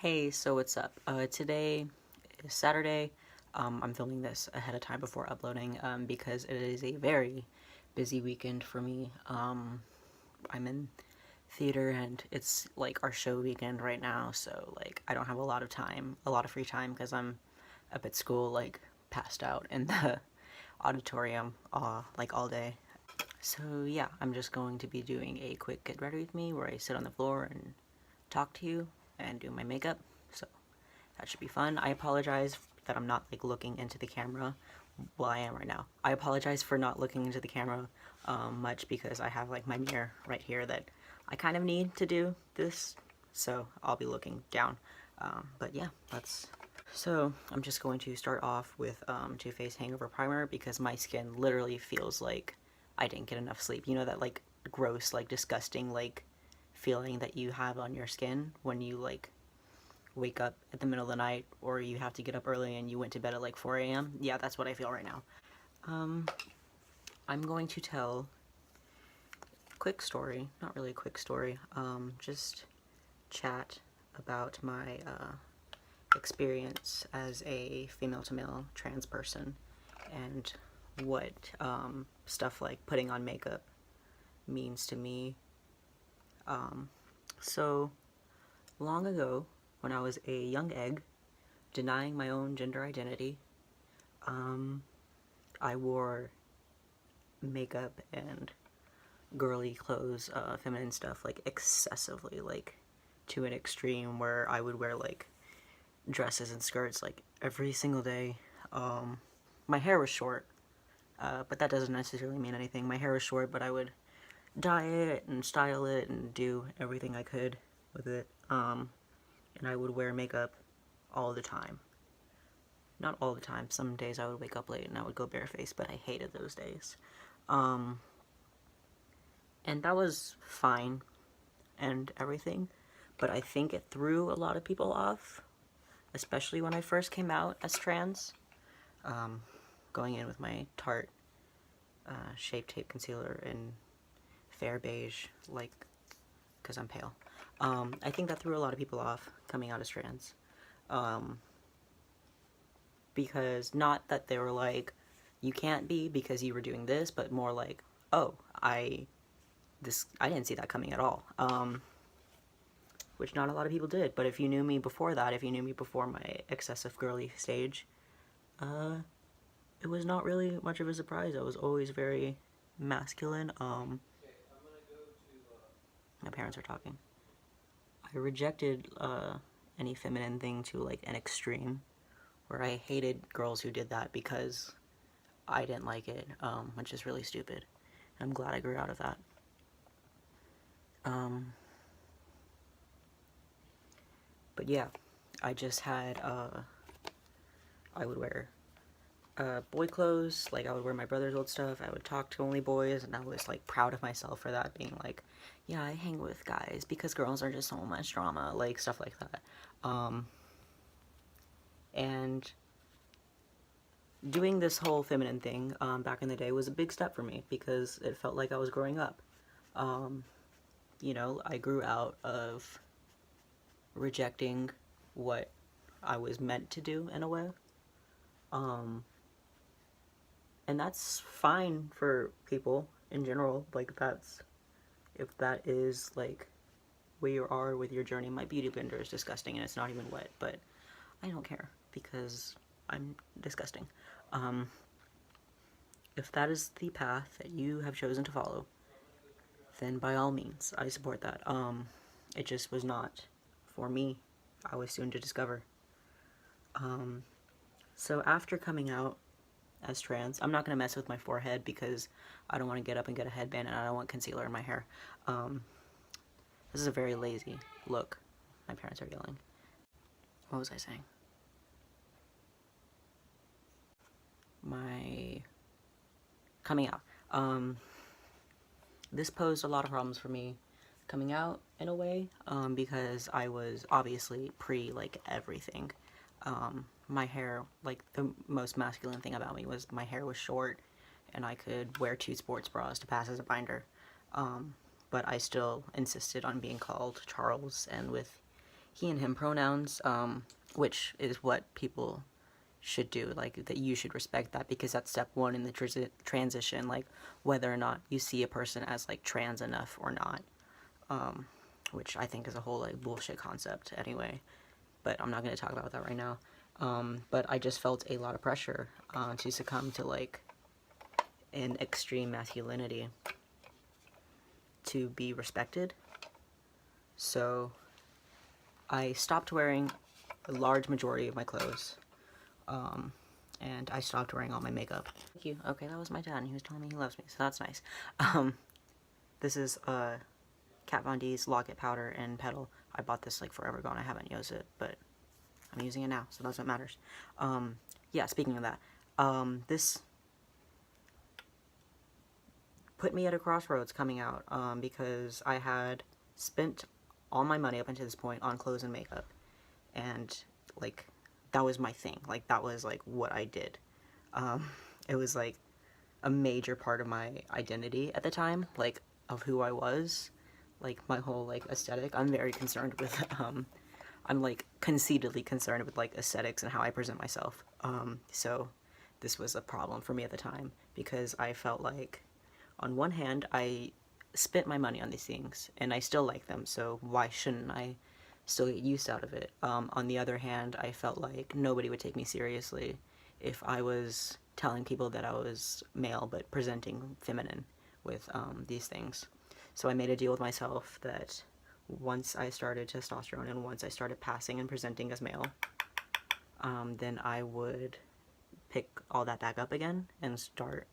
Hey, so what's up? Today is Saturday. I'm filming this ahead of time before uploading because it is a very busy weekend for me. I'm in theater and it's like our show weekend right now, so like I don't have a lot of free time because I'm up at school like passed out in the auditorium like all day. So yeah, I'm just going to be doing a quick get ready with me where I sit on the floor and talk to you and do my makeup. So that should be fun. I apologize that I'm not like looking into the camera. Well, I am right now. I apologize for not looking into the camera much because I have like my mirror right here that I kind of need to do this. So I'll be looking down. But yeah, so I'm just going to start off with Too Faced Hangover Primer because my skin literally feels like I didn't get enough sleep. You know that like gross, like disgusting, like feeling that you have on your skin when you like wake up at the middle of the night or you have to get up early and you went to bed at like 4 a.m. Yeah, that's what I feel right now. I'm going to tell a quick story, not really a quick story, just chat about my experience as a female to male trans person and what stuff like putting on makeup means to me. So long ago, when I was a young egg, denying my own gender identity, I wore makeup and girly clothes, feminine stuff, like excessively, like to an extreme where I would wear like dresses and skirts like every single day. My hair was short, but that doesn't necessarily mean anything. My hair was short, but I would dye it and style it and do everything I could with it. And I would wear makeup all the time. Not all the time. Some days I would wake up late and I would go barefaced, but I hated those days. And that was fine and everything, but I think it threw a lot of people off, especially when I first came out as trans. Going in with my Tarte Shape Tape Concealer in fair beige, like, because I'm pale. I think that threw a lot of people off coming out as trans. Because not that they were like, you can't be because you were doing this, but more like, oh, I didn't see that coming at all. Which not a lot of people did, but if you knew me before that, if you knew me before my excessive girly stage, it was not really much of a surprise. I was always very masculine. My parents are talking. I rejected any feminine thing to like an extreme, where I hated girls who did that because I didn't like it, which is really stupid. I'm glad I grew out of that. But yeah, I just had, I would wear boy clothes, like I would wear my brother's old stuff, I would talk to only boys, and I was like proud of myself for that, being like, yeah, I hang with guys because girls are just so much drama, like stuff like that. And doing this whole feminine thing back in the day was a big step for me because it felt like I was growing up. You know, I grew out of rejecting what I was meant to do in a way. And that's fine for people in general. Like, if that is like where you are with your journey. My beauty blender is disgusting and it's not even wet, but I don't care because I'm disgusting. If that is the path that you have chosen to follow, then by all means, I support that. It just was not for me. I was soon to discover. So after coming out as trans, I'm not going to mess with my forehead because I don't want to get up and get a headband and I don't want concealer in my hair. This is a very lazy look. My parents are yelling. What was I saying? My coming out. This posed a lot of problems for me coming out in a way, because I was obviously pre like everything. My hair, like the most masculine thing about me was my hair was short and I could wear 2 sports bras to pass as a binder. But I still insisted on being called Charles, and with he and him pronouns, which is what people should do, like that you should respect that, because that's step one in the transition, like whether or not you see a person as like trans enough or not, which I think is a whole like bullshit concept anyway, but I'm not going to talk about that right now. But I just felt a lot of pressure to succumb to like an extreme masculinity to be respected. So I stopped wearing a large majority of my clothes, and I stopped wearing all my makeup. Thank you. Okay, that was my dad, and he was telling me he loves me, so that's nice. This is Kat Von D's Lock-It Powder and Petal. I bought this like forever ago, and I haven't used it, but I'm using it now, so that's what matters. Yeah, speaking of that, this put me at a crossroads coming out, because I had spent all my money up until this point on clothes and makeup, and like that was my thing, like that was like what I did. It was like a major part of my identity at the time, like of who I was, like my whole like aesthetic. I'm very concerned with I'm like conceitedly concerned with like aesthetics and how I present myself. So this was a problem for me at the time, because I felt like on one hand I spent my money on these things and I still like them, so why shouldn't I still get use out of it? On the other hand, I felt like nobody would take me seriously if I was telling people that I was male but presenting feminine with these things. So I made a deal with myself that once I started testosterone and once I started passing and presenting as male, then I would pick all that back up again and start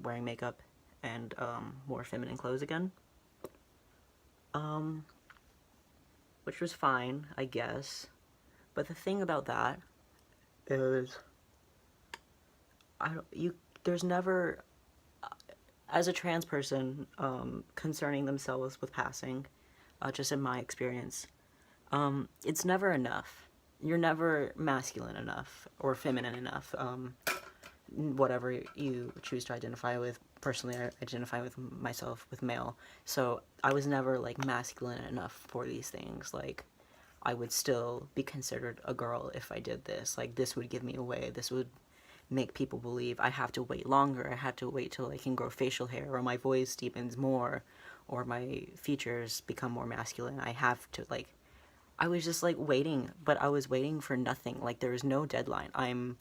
wearing makeup and more feminine clothes again. Which was fine, I guess. But the thing about that is, there's never, as a trans person, concerning themselves with passing, just in my experience, it's never enough. You're never masculine enough or feminine enough, whatever you choose to identify with. Personally, I identify with myself with male, so I was never like masculine enough for these things. Like, I would still be considered a girl if I did this. Like, this would give me away. This would make people believe I have to wait longer. I have to wait till I can grow facial hair, or my voice deepens more, or my features become more masculine. I have to, like, I was just like waiting, but I was waiting for nothing. Like, there was no deadline. I'm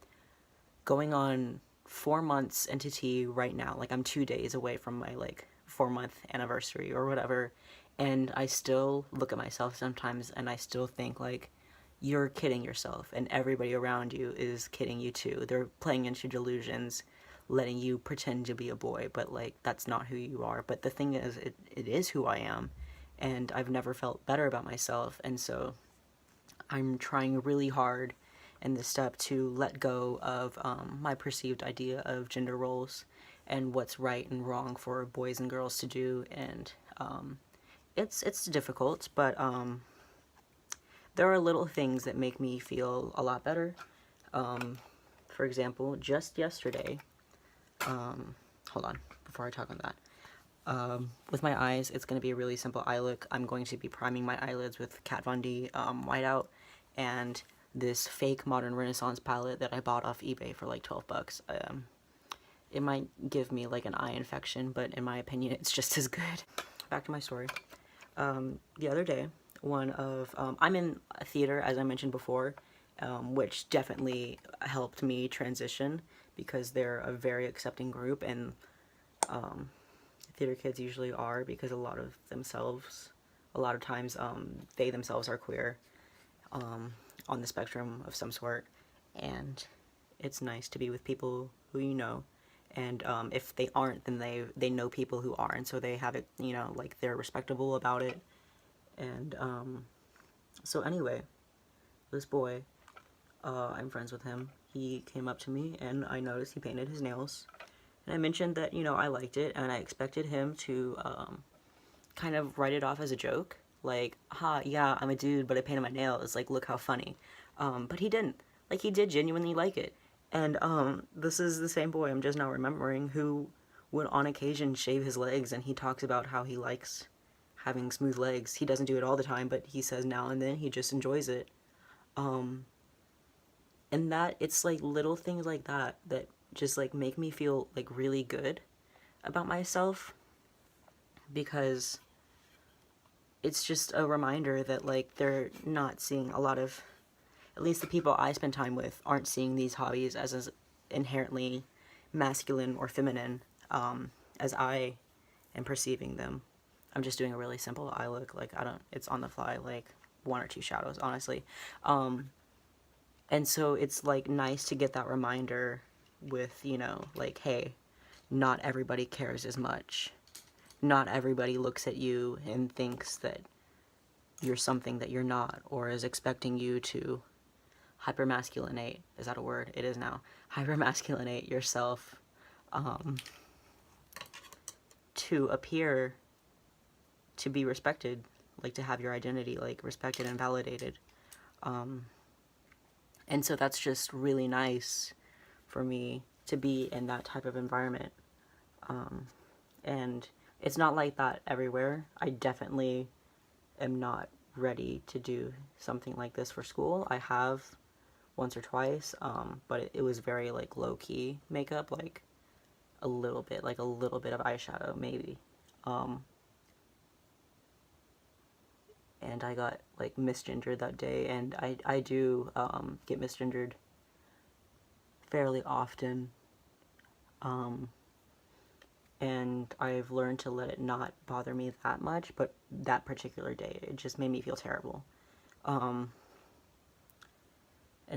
going on 4 months into T right now. Like, I'm 2 days away from my like 4-month anniversary or whatever, and I still look at myself sometimes and I still think like, you're kidding yourself, and everybody around you is kidding you too. They're playing into delusions, letting you pretend to be a boy, but like that's not who you are. But the thing is, it is who I am, and I've never felt better about myself, and so I'm trying really hard in this step to let go of my perceived idea of gender roles and what's right and wrong for boys and girls to do. And it's difficult, but there are little things that make me feel a lot better. For example, just yesterday, hold on, before I talk on that, with my eyes, it's going to be a really simple eye look. I'm going to be priming my eyelids with Kat Von D whiteout and this fake Modern Renaissance palette that I bought off eBay for like 12 bucks. It might give me like an eye infection, but in my opinion, it's just as good. Back to my story. The other day, I'm in a theater, as I mentioned before, which definitely helped me transition, because they're a very accepting group, and theater kids usually are, because a lot of times, they themselves are queer, on the spectrum of some sort, and it's nice to be with people who you know, and if they aren't, then they know people who are, and so they have it, you know, like they're respectable about it. And so anyway, this boy, I'm friends with him. He came up to me and I noticed he painted his nails, and I mentioned that, you know, I liked it, and I expected him to kind of write it off as a joke, like, yeah, I'm a dude, but I painted my nails, like, look how funny. But he didn't. Like, he did genuinely like it. And this is the same boy, I'm just now remembering, who would on occasion shave his legs, and he talks about how he likes having smooth legs. He doesn't do it all the time, but he says now and then he just enjoys it. And that, it's like little things like that that just like make me feel like really good about myself, because it's just a reminder that like they're not seeing a lot of, at least the people I spend time with aren't seeing these hobbies as inherently masculine or feminine, as I am perceiving them. I'm just doing a really simple eye look, like it's on the fly, like 1 or 2 shadows, honestly. And so it's like nice to get that reminder with, you know, like, hey, not everybody cares as much. Not everybody looks at you and thinks that you're something that you're not, or is expecting you to hypermasculinate. Is that a word? It is now. Hypermasculinate yourself, to appear to be respected, like to have your identity like respected and validated. And so that's just really nice for me to be in that type of environment. And it's not like that everywhere. I definitely am not ready to do something like this for school. I have once or twice, but it was very like low-key makeup, like a little bit of eyeshadow maybe. And I got like misgendered that day, and I do get misgendered fairly often, and I've learned to let it not bother me that much, but that particular day it just made me feel terrible. And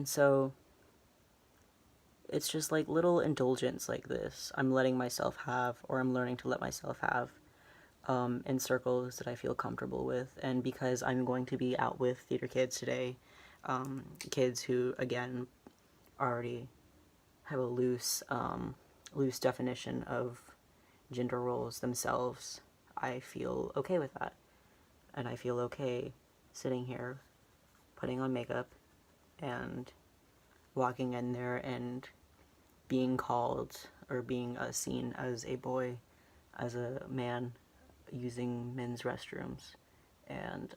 so it's just like little indulgence like this I'm letting myself have, or I'm learning to let myself have, in circles that I feel comfortable with. And because I'm going to be out with theater kids today, kids who, again, already have a loose definition of gender roles themselves, I feel okay with that. And I feel okay sitting here, putting on makeup, and walking in there and being called, or being seen as a boy, as a man, using men's restrooms, and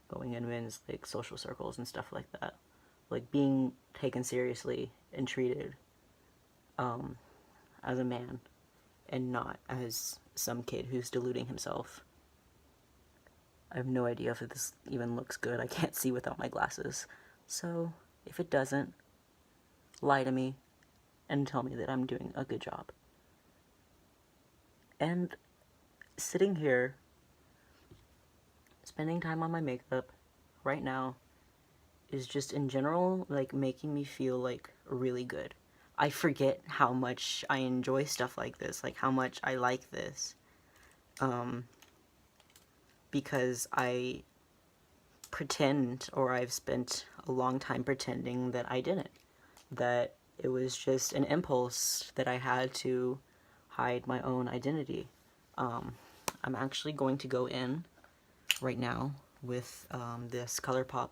going in men's like social circles and stuff like that, like being taken seriously and treated as a man, and not as some kid who's deluding himself. I have no idea if this even looks good. I can't see without my glasses, so if it doesn't, lie to me and tell me that I'm doing a good job. And sitting here, spending time on my makeup right now is just in general like making me feel like really good. I forget how much I enjoy stuff like this, like how much I like this, because I pretend, or I've spent a long time pretending that I didn't, that it was just an impulse that I had to hide my own identity. I'm actually going to go in right now with this ColourPop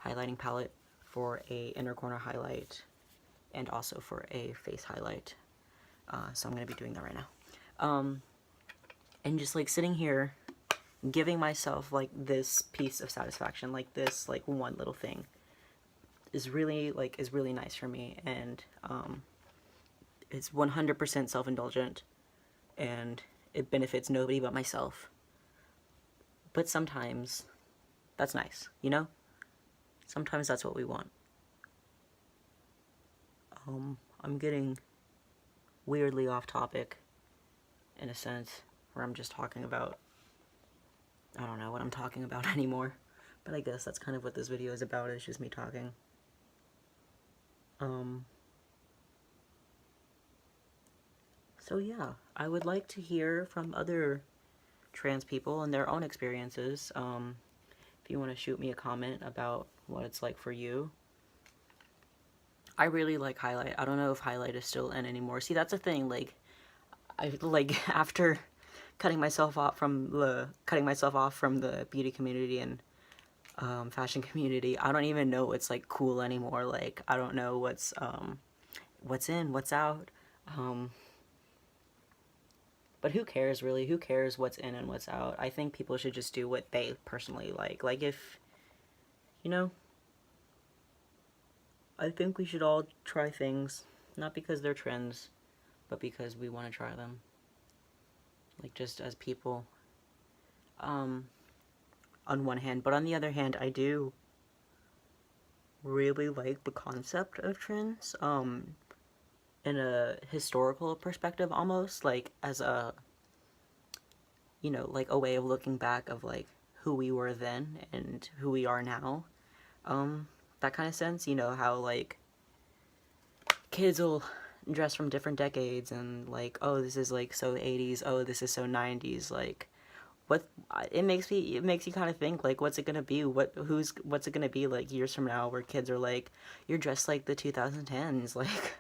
highlighting palette for a inner corner highlight, and also for a face highlight. So I'm going to be doing that right now. And just like sitting here, giving myself like this piece of satisfaction, like this like one little thing, is really nice for me. And it's 100% self-indulgent, and it benefits nobody but myself. But sometimes that's nice, you know? Sometimes that's what we want. I'm getting weirdly off topic in a sense, where I'm just talking about, I don't know what I'm talking about anymore, but I guess that's kind of what this video is about, is just me talking. So yeah, I would like to hear from other trans people and their own experiences. If you want to shoot me a comment about what it's like for you. I really like highlight. I don't know if highlight is still in anymore. See, that's the thing, like, I like after cutting myself off from the beauty community and fashion community, I don't even know what's like cool anymore. Like, I don't know what's in, what's out. But who cares, really? Who cares what's in and what's out? I think people should just do what they personally like. Like, if, you know, I think we should all try things, not because they're trends, but because we want to try them. Like, just as people, on one hand. But on the other hand, I do really like the concept of trends, in a historical perspective almost, like, as a, like a way of looking back of, like, who we were then and who we are now. That kind of sense, how, like, kids will dress from different decades and, like, oh, this is, like, so 80s, oh, this is so 90s, like, what, it makes you kind of think, like, what's it gonna be, what's it gonna be, like, years from now, where kids are like, you're dressed like the 2010s, like,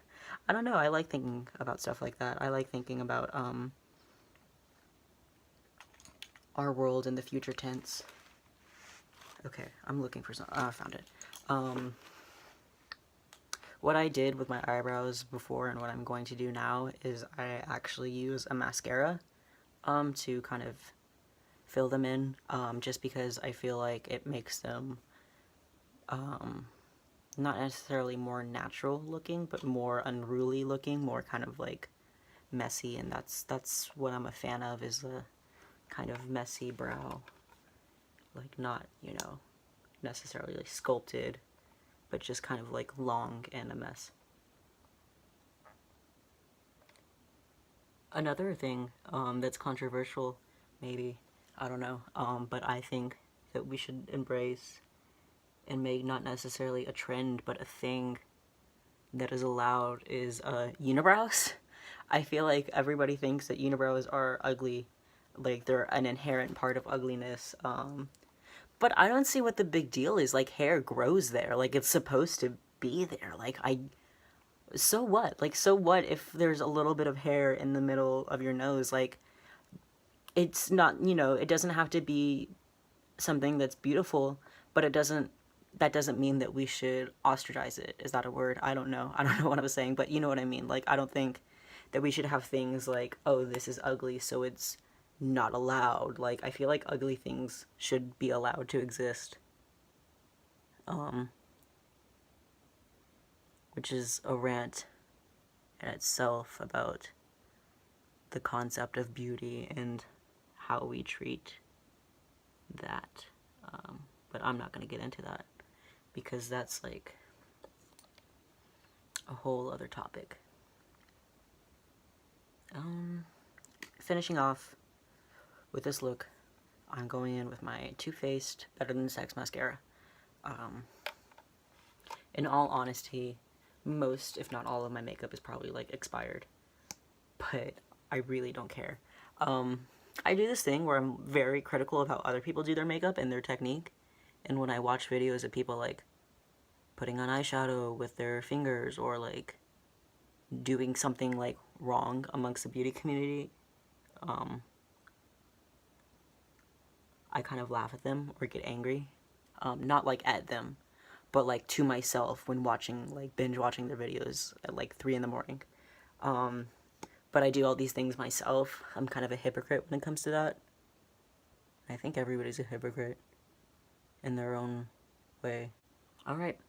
I don't know, I like thinking about stuff like that. I like thinking about, our world in the future tense. Okay, I'm looking for some, I found it. What I did with my eyebrows before and what I'm going to do now is I actually use a mascara, to kind of fill them in, just because I feel like it makes them, not necessarily more natural looking, but more unruly looking, more kind of like messy, and that's what I'm a fan of, is the kind of messy brow. Like, not, necessarily like sculpted, but just kind of like long and a mess. Another thing, that's controversial, maybe, I don't know, but I think that we should embrace and make not necessarily a trend, but a thing that is allowed, is unibrows. I feel like everybody thinks that unibrows are ugly, like they're an inherent part of ugliness. But I don't see what the big deal is. Like, hair grows there, like it's supposed to be there. Like, so what? Like, so what if there's a little bit of hair in the middle of your nose? Like, it's not, it doesn't have to be something that's beautiful, but that doesn't mean that we should ostracize it. Is that a word? I don't know. I don't know what I was saying, but you know what I mean. Like, I don't think that we should have things like, oh, this is ugly, so it's not allowed. Like, I feel like ugly things should be allowed to exist. Which is a rant in itself about the concept of beauty and how we treat that. But I'm not going to get into that, because that's like a whole other topic. Finishing off with this look, I'm going in with my Too Faced Better Than Sex mascara. In all honesty, most, if not all, of my makeup is probably like expired, but I really don't care. I do this thing where I'm very critical of how other people do their makeup and their technique, and when I watch videos of people like putting on eyeshadow with their fingers, or like doing something like wrong amongst the beauty community, I kind of laugh at them or get angry. Not like at them, but like to myself when watching, like binge watching their videos at like 3 in the morning. But I do all these things myself. I'm kind of a hypocrite when it comes to that. I think everybody's a hypocrite in their own way. Alright.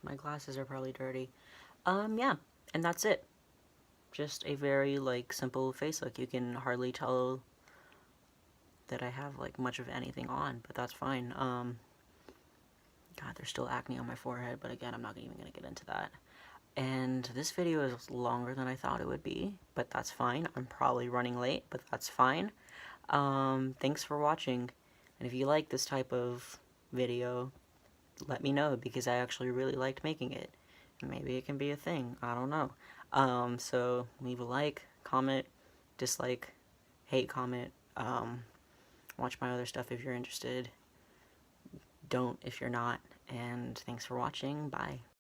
My glasses are probably dirty. Yeah. And that's it. Just a very, like, simple face look. You can hardly tell that I have, like, much of anything on, but that's fine. God, there's still acne on my forehead, but again, I'm not even gonna get into that. And this video is longer than I thought it would be, but that's fine. I'm probably running late, but that's fine. Thanks for watching, and if you like this type of video, let me know, because I actually really liked making it. Maybe it can be a thing, I don't know. So leave a like, comment, dislike, hate comment, watch my other stuff if you're interested, don't if you're not, and thanks for watching, bye.